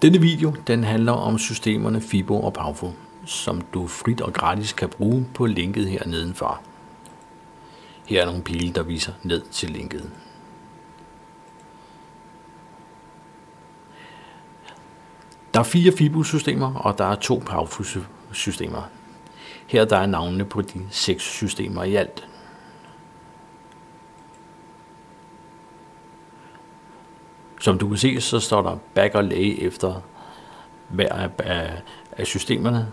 Denne video den handler om systemerne Fibo og Powerful, som du frit og gratis kan bruge på linket her nedenfor. Her er nogle pile, der viser ned til linket. Der er 4 Fibo-systemer, og der er 2 Powerful-systemer. Her der er navnene på de 6 systemer i alt. Som du kan se, så står der back og lay efter hver af systemerne.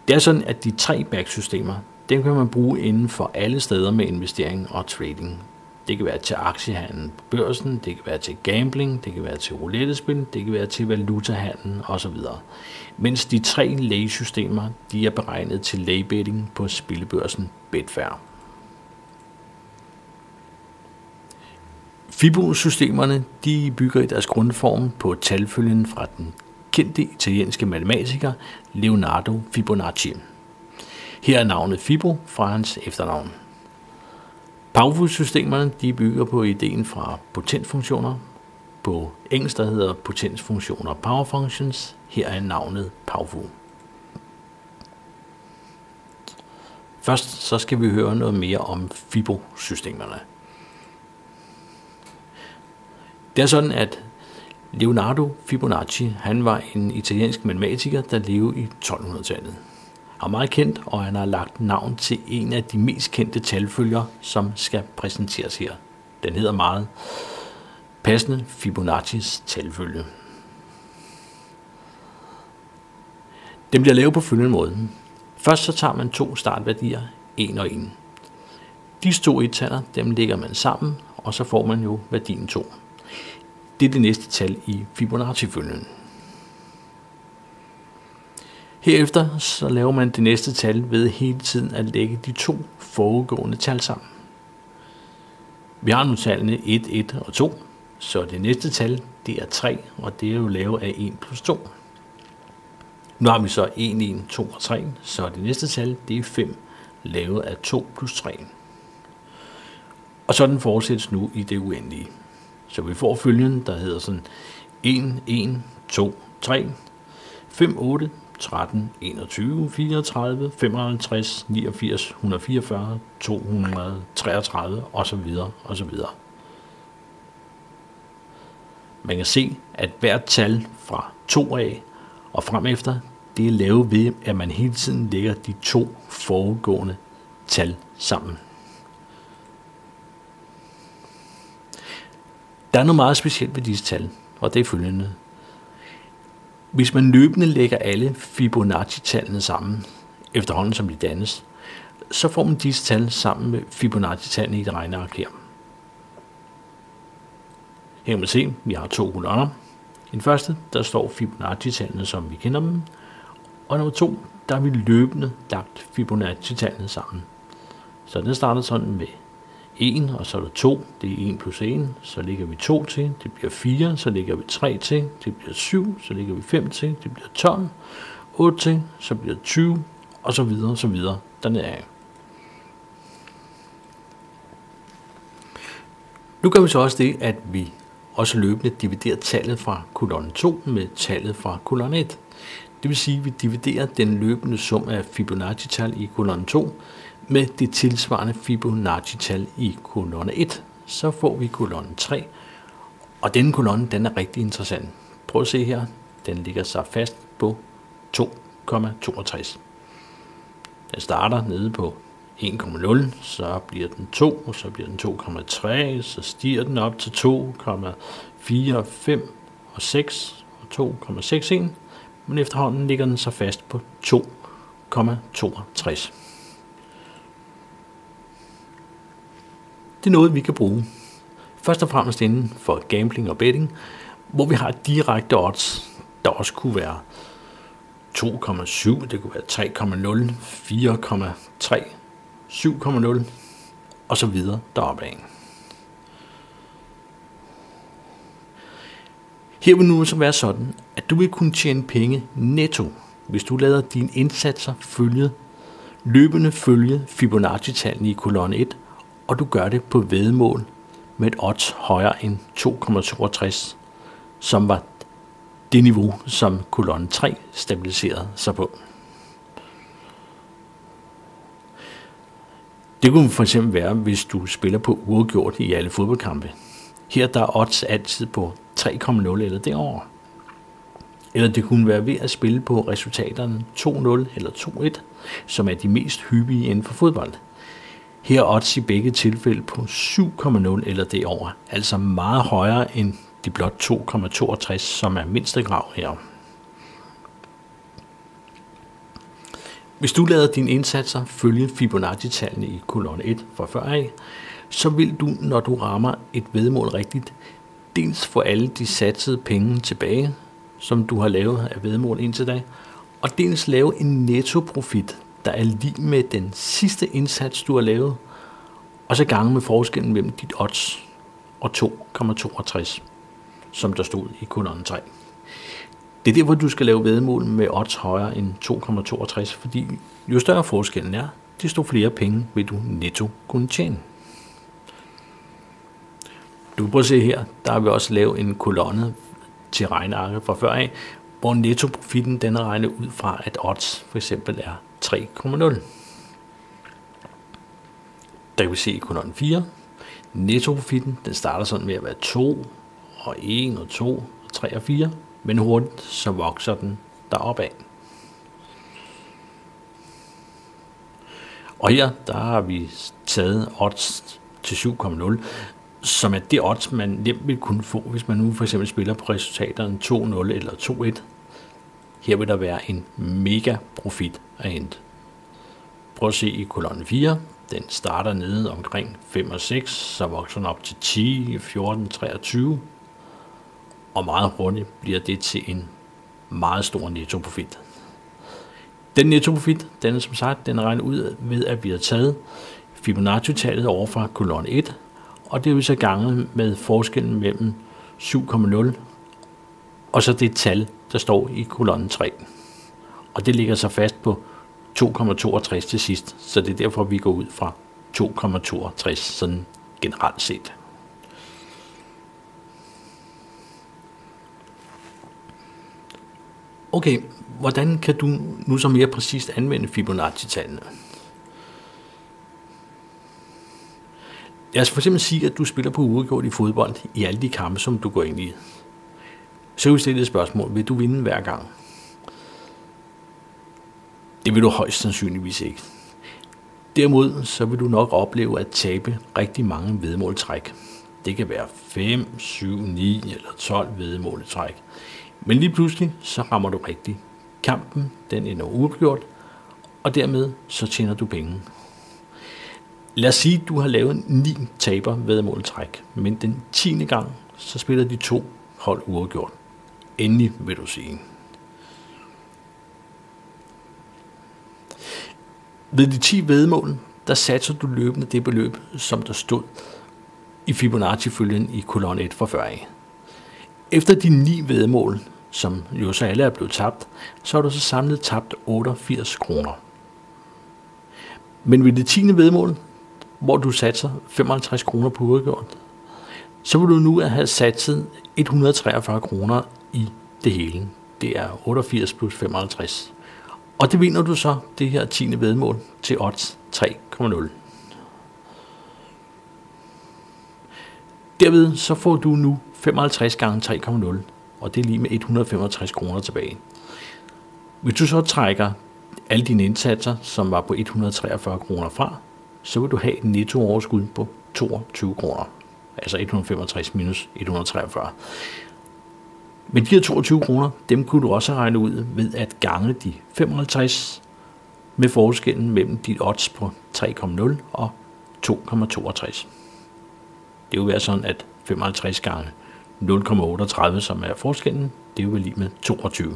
Det er sådan, at de 3 back-systemer, dem kan man bruge inden for alle steder med investering og trading. Det kan være til aktiehandel på børsen, det kan være til gambling, det kan være til roulettespil, det kan være til valutahandel osv. Mens de 3 lay-systemer, de er beregnet til lay-betting på spillebørsen Betfair. Fibo-systemerne de bygger i deres grundform på talfølgen fra den kendte italienske matematiker Leonardo Fibonacci. Her er navnet Fibo fra hans efternavn. Powerful-systemerne de bygger på ideen fra potensfunktioner. På engelsk der hedder potensfunktioner power functions. Her er navnet Powerful. Først så skal vi høre noget mere om Fibo-systemerne. Det er sådan, at Leonardo Fibonacci han var en italiensk matematiker, der levede i 1200-tallet. Han er meget kendt, og han har lagt navn til en af de mest kendte talfølger, som skal præsenteres her. Den hedder meget passende Fibonaccis talfølge. Den bliver lavet på følgende måde. Først så tager man 2 startværdier, 1 og 1. Disse 2 ettaller, dem lægger man sammen, og så får man jo værdien 2. Det er det næste tal i Fibonacci-følgen. Herefter så laver man det næste tal ved hele tiden at lægge de 2 foregående tal sammen. Vi har nu tallene 1, 1 og 2, så det næste tal det er 3, og det er jo lavet af 1 plus 2. Nu har vi så 1, 1, 2 og 3, så det næste tal det er 5, lavet af 2 plus 3. Og sådan fortsættes nu i det uendelige. Så vi får følgen, der hedder sådan 1, 1, 2, 3, 5, 8, 13, 21, 34, 55, 89, 144, 233 osv. osv. Man kan se, at hvert tal fra 2 af og frem efter, det er lavet ved, at man hele tiden lægger de 2 foregående tal sammen. Der er noget meget specielt ved disse tal, og det er følgende. Hvis man løbende lægger alle Fibonacci-tallene sammen, efterhånden som de dannes, så får man disse tal sammen med Fibonacci-tallene i et regneark her. Her kan man se, at vi har 2 kolonner. I den første, der står Fibonacci-tallene, som vi kender dem, og nummer 2, der har vi løbende lagt Fibonacci-tallene sammen. Så den starter sådan med 1, og så er der 2, det er 1 plus 1, så lægger vi 2 til, det bliver 4, så lægger vi 3 til, det bliver 7, så lægger vi 5 til, det bliver 12, 8 til, så bliver det 20, og så videre, dernede af. Nu gør vi så også det, at vi også løbende dividerer tallet fra kolonne 2 med tallet fra kolonne 1. Det vil sige, at vi dividerer den løbende sum af Fibonacci-tal i kolonne 2 med det tilsvarende Fibonacci-tal i kolonne 1. Så får vi kolonne 3, og denne kolonne den er rigtig interessant. Prøv at se her, den ligger sig fast på 2,62. Den starter nede på 1,0, så bliver den 2, og så bliver den 2,3, så stiger den op til 2,4, 5 og 6 og 2,61, men efterhånden ligger den så fast på 2,62. Det er noget, vi kan bruge. Først og fremmest inden for gambling og betting, hvor vi har direkte odds, der også kunne være 2,7, det kunne være 3,0, 4,3, 7,0 og så videre deroppe af. Her vil nu så være sådan, at du vil kunne tjene penge netto, hvis du lader dine indsatser løbende følge Fibonacci-tallene i kolonne 1, og du gør det på væddemål med et odds højere end 2,62, som var det niveau, som kolonne 3 stabiliserede sig på. Det kunne for eksempel være, hvis du spiller på uafgjort i alle fodboldkampe. Her der er odds altid på 3,0 eller derover. Eller det kunne være ved at spille på resultaterne 2-0 eller 2-1, som er de mest hyppige inden for fodbold. Her er odds i begge tilfælde på 7,0 eller derover, altså meget højere end de blot 2,62, som er mindstegrav her. Hvis du lader dine indsatser følge Fibonacci-tallene i kolonne 1 fra før af, så vil du, når du rammer et væddemål rigtigt, dels få alle de satsede penge tilbage, som du har lavet af væddemål indtil da, og dels lave en nettoprofit, der er lig med den sidste indsats, du har lavet, og så gange med forskellen mellem dit odds og 2,62, som der stod i kolonne 3. Det er der, hvor du skal lave væddemål med odds højere end 2,62, fordi jo større forskellen er, desto flere penge vil du netto kunne tjene. Du kan prøve at se her, der har vi også lavet en kolonne til regnearket fra før af, hvor nettoprofitten den er regnet ud fra, at odds for eksempel er 3,0. Der kan vi se i kolonne 4, nettoprofitten den starter sådan med at være 2 og 1 og 2 og 3 og 4, men hurtigt så vokser den deroppe af. Og her der har vi taget odds til 7,0, som er det odds, man nemt vil kunne få, hvis man nu for eksempel spiller på resultaterne 2-0 eller 2-1. Her vil der være en mega profit at hente. Prøv at se i kolonne 4. Den starter nede omkring 5 og 6, så vokser den op til 10, 14, 23. Og meget hurtigt bliver det til en meget stor nettoprofit. Den nettoprofit, den er som sagt, den er regnet ud ved, at vi har taget Fibonacci-tallet over fra kolonne 1, og det er jo så ganget med forskellen mellem 7,0 og så det tal, der står i kolonne 3. Og det ligger så fast på 2,62 til sidst, så det er derfor, vi går ud fra 2,62 sådan generelt set. Okay, hvordan kan du nu så mere præcist anvende Fibonacci-tallene? Lad os for eksempel sige, at du spiller på uafgjort i fodbold i alle de kampe, som du går ind i. Så vil du stille et spørgsmål. Vil du vinde hver gang? Det vil du højst sandsynligvis ikke. Derimod så vil du nok opleve at tabe rigtig mange væddemål i træk. Det kan være 5, 7, 9 eller 12 væddemål i træk. Men lige pludselig så rammer du rigtigt. Kampen den ender uafgjort, og dermed så tjener du penge. Lad os sige, at du har lavet 9 taber væddemål i træk, men den 10. gang så spiller de 2 hold uafgjort. Endelig vil du sige. Ved de 10 væddemål, der satser du løbende det beløb, som der stod i Fibonacci-følgen i kolonne 1 fra før af. Efter de 9 væddemål, som jo så alle er blevet tabt, så har du så samlet tabt 88 kroner. Men ved det 10. væddemål, hvor du satser 55 kroner på uafgjort, så vil du nu have satset 143 kroner i det hele. Det er 88 plus 55. Og det vinder du så det her 10. væddemål til odds 3,0. Derved så får du nu 55 gange 3,0, og det er lige med 165 kroner tilbage. Hvis du så trækker alle dine indsatser, som var på 143 kroner fra, så vil du have et nettooverskud på 22 kroner. Altså 165 minus 143. Men de her 22 kroner, dem kunne du også regne ud ved at gange de 55 med forskellen mellem dit odds på 3,0 og 2,62. Det vil være sådan, at 55 gange 0,38, som er forskellen, det vil være lige med 22.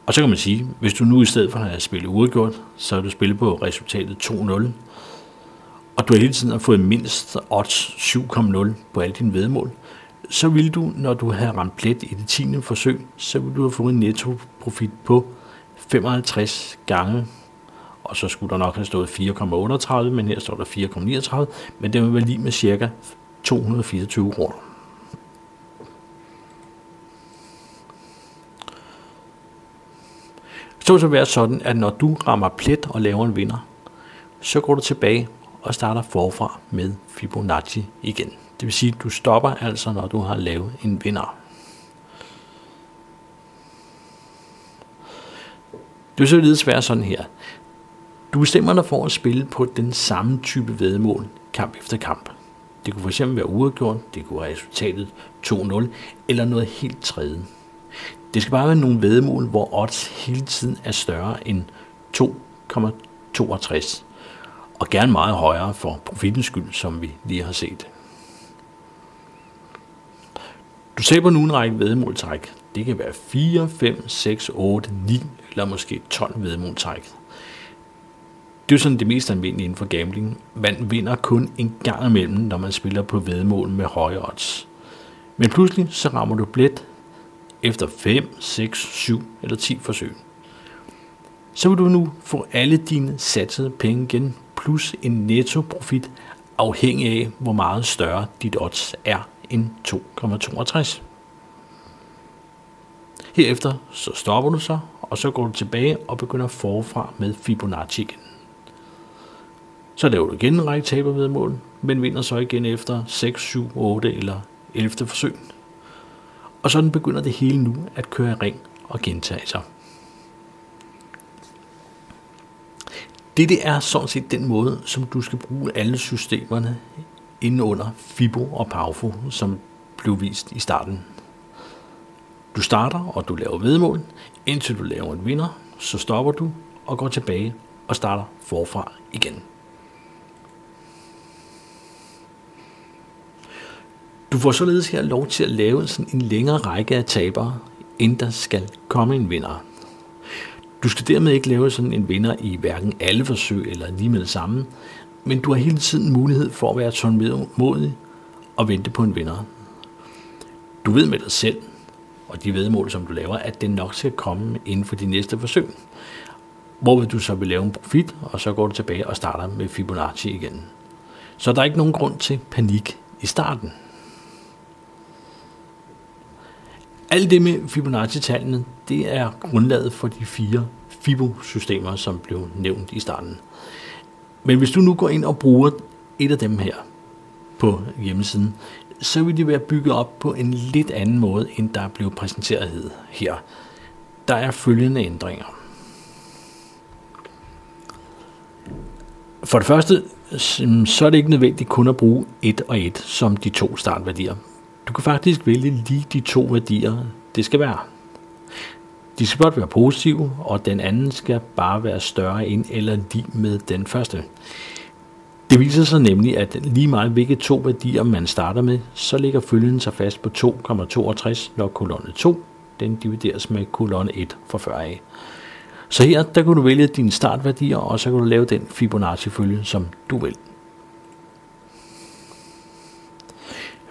Og så kan man sige, hvis du nu i stedet for at have spillet uafgjort, så har du spillet på resultatet 2-0, og du hele tiden har fået mindst odds 7,0 på alle dine væddemål, så vil du, når du har ramt plet i det 10. forsøg, så vil du have fået en nettoprofit på 55 gange, og så skulle der nok have stået 4,38, men her står der 4,39, men det vil være lige med cirka 224 kroner. Så vil det være sådan, at når du rammer plet og laver en vinder, så går du tilbage og starter forfra med Fibonacci igen. Det vil sige, at du stopper altså, når du har lavet en vinder. Det vil således være sådan her. Du bestemmer dig for at spille på den samme type væddemål kamp efter kamp. Det kunne fx være uafgjort, det kunne være resultatet 2-0 eller noget helt tredje. Det skal bare være nogle væddemål, hvor odds hele tiden er større end 2,62 og gerne meget højere for profitens skyld, som vi lige har set. Du taber nu en række væddemåltræk. Det kan være 4, 5, 6, 8, 9 eller måske 12 væddemåltræk. Det er jo sådan det mest almindelige inden for gambling. Man vinder kun en gang imellem, når man spiller på væddemål med høje odds. Men pludselig så rammer du plet efter 5, 6, 7 eller 10 forsøg. Så vil du nu få alle dine satsede penge igen, plus en netto profit, afhængig af hvor meget større dit odds er end 2,62. Herefter så stopper du så, og så går du tilbage og begynder forfra med Fibonacci igen. Så laver du igen en række tabervæddemål, men vinder så igen efter 6, 7, 8 eller 11. forsøg. Og sådan begynder det hele nu at køre i ring og gentage sig. Det er sådan set den måde, som du skal bruge alle systemerne inden under Fibo og Powerful, som blev vist i starten. Du starter, og du laver væddemål, indtil du laver en vinder, så stopper du og går tilbage og starter forfra igen. Du får således her lov til at lave sådan en længere række af tabere, inden der skal komme en vinder. Du skal dermed ikke lave sådan en vinder i hverken alle forsøg eller lige med det samme, men du har hele tiden mulighed for at være tålmodig og vente på en vinder. Du ved med dig selv, og de væddemål, som du laver, at det nok skal komme inden for de næste forsøg. Hvor vil du så vil lave en profit, og så går du tilbage og starter med Fibonacci igen. Så der er ikke nogen grund til panik i starten. Alt det med Fibonacci-tallene, det er grundlaget for de 4 Fibo-systemer, som blev nævnt i starten. Men hvis du nu går ind og bruger et af dem her på hjemmesiden, så vil de være bygget op på en lidt anden måde, end der blev præsenteret her. Der er følgende ændringer. For det første, så er det ikke nødvendigt kun at bruge 1 og 1 som de 2 startværdier. Du kan faktisk vælge lige de 2 værdier, det skal være. De skal godt være positive, og den anden skal bare være større end eller lige med den første. Det viser sig nemlig, at lige meget hvilke 2 værdier man starter med, så ligger følgen sig fast på 2,62, når kolonne 2 den divideres med kolonne 1 fra før af. Så her der kan du vælge dine startværdier, og så kan du lave den Fibonacci-følge, som du vil.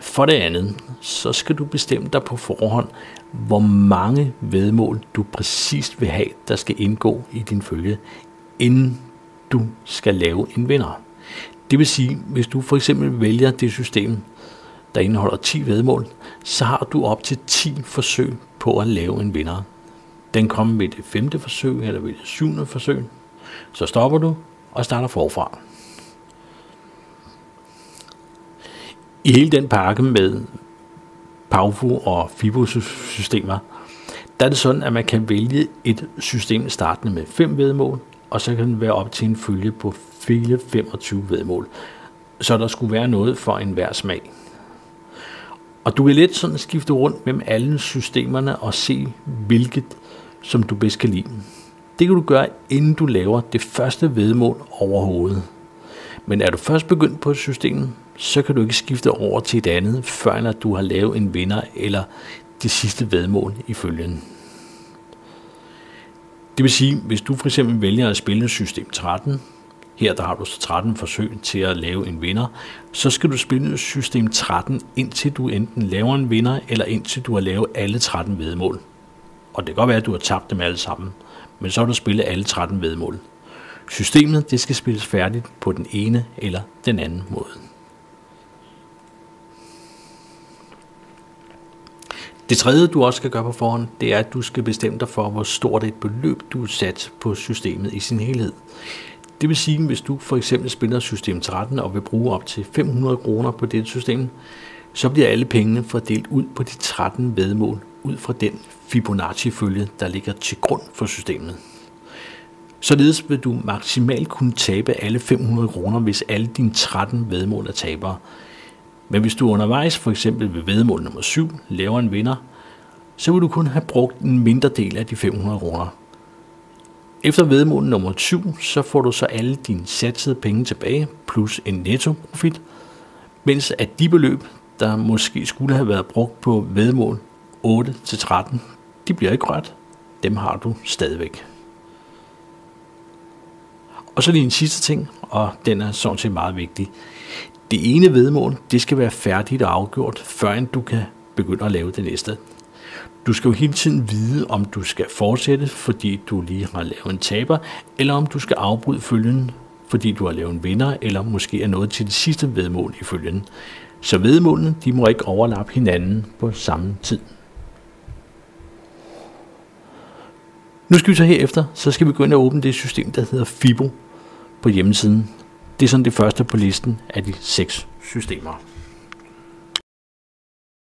For det andet, så skal du bestemme dig på forhånd, hvor mange væddemål du præcist vil have, der skal indgå i din følge, inden du skal lave en vinder. Det vil sige, hvis du for eksempel vælger det system, der indeholder 10 væddemål, så har du op til 10 forsøg på at lave en vinder. Den kommer ved det 5. forsøg eller ved det 7. forsøg. Så stopper du og starter forfra. I hele den pakke med Powerful og Fibo-systemer, der er det sådan, at man kan vælge et system startende med 5 væddemål, og så kan den være op til en følge på 25 væddemål. Så der skulle være noget for enhver smag. Og du kan let sådan skifte rundt mellem alle systemerne og se, hvilket som du bedst kan lide. Det kan du gøre, inden du laver det første væddemål overhovedet. Men er du først begyndt på et system, så kan du ikke skifte over til et andet, før at du har lavet en vinder eller det sidste væddemål i følgen. Det vil sige, hvis du for eksempel vælger at spille system 13, her der har du så 13 forsøg til at lave en vinder, så skal du spille system 13, indtil du enten laver en vinder, eller indtil du har lavet alle 13 væddemål. Og det kan godt være, at du har tabt dem alle sammen, men så har du spillet alle 13 væddemål. Systemet det skal spilles færdigt på den ene eller den anden måde. Det tredje, du også skal gøre på forhånd, det er, at du skal bestemme dig for, hvor stort et beløb du er sat på systemet i sin helhed. Det vil sige, hvis du for eksempel spiller system 13 og vil bruge op til 500 kroner på det system, så bliver alle pengene fordelt ud på de 13 væddemål ud fra den Fibonacci-følge, der ligger til grund for systemet. Således vil du maksimalt kunne tabe alle 500 kroner, hvis alle dine 13 væddemål er tabere. Men hvis du undervejs, for eksempel ved væddemål nummer 7, laver en vinder, så vil du kun have brugt en mindre del af de 500 kroner. Efter væddemål nummer 7, så får du så alle dine satsede penge tilbage, plus en nettoprofit, mens at de beløb, der måske skulle have været brugt på væddemål 8-13, de bliver ikke rørt. Dem har du stadigvæk. Og så lige en sidste ting, og den er sådan set meget vigtig. Det ene væddemål, det skal være færdigt og afgjort, før du kan begynde at lave det næste. Du skal jo hele tiden vide, om du skal fortsætte, fordi du lige har lavet en taber, eller om du skal afbryde følgen, fordi du har lavet en vinder, eller måske er nået til det sidste væddemål i følgen. Så væddemålene, de må ikke overlappe hinanden på samme tid. Nu skal vi så herefter, så skal vi gå ind og åbne det system, der hedder Fibo på hjemmesiden. Det er sådan det første på listen af de 6 systemer.